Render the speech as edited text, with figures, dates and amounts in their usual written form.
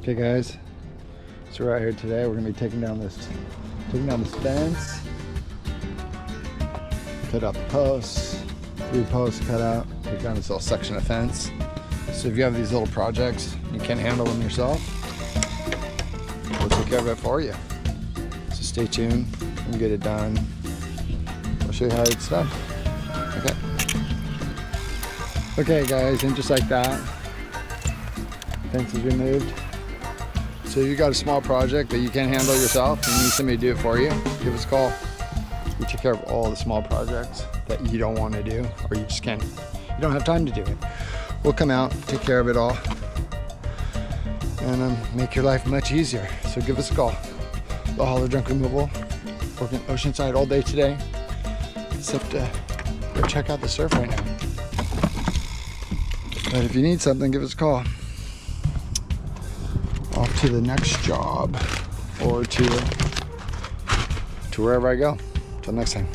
Okay guys, so we're out here today. We're gonna be taking down this fence, cut out the posts, 3 posts cut out, take down this little section of fence. So if you have these little projects, you can't handle them yourself, we'll take care of it for you. So stay tuned, we'll get it done. I'll show you how it's done. Okay. Okay guys, and just like that, fence is removed. So if you got a small project that you can't handle yourself and you need somebody to do it for you, give us a call. We take care of all the small projects that you don't want to do, or you just can't, you don't have time to do it. We'll come out, take care of it all, and make your life much easier. So give us a call. The Hauler Junk Removal, working Oceanside all day today, except go check out the surf right now. But if you need something, give us a call. Off to the next job, or to wherever I go. Till next time.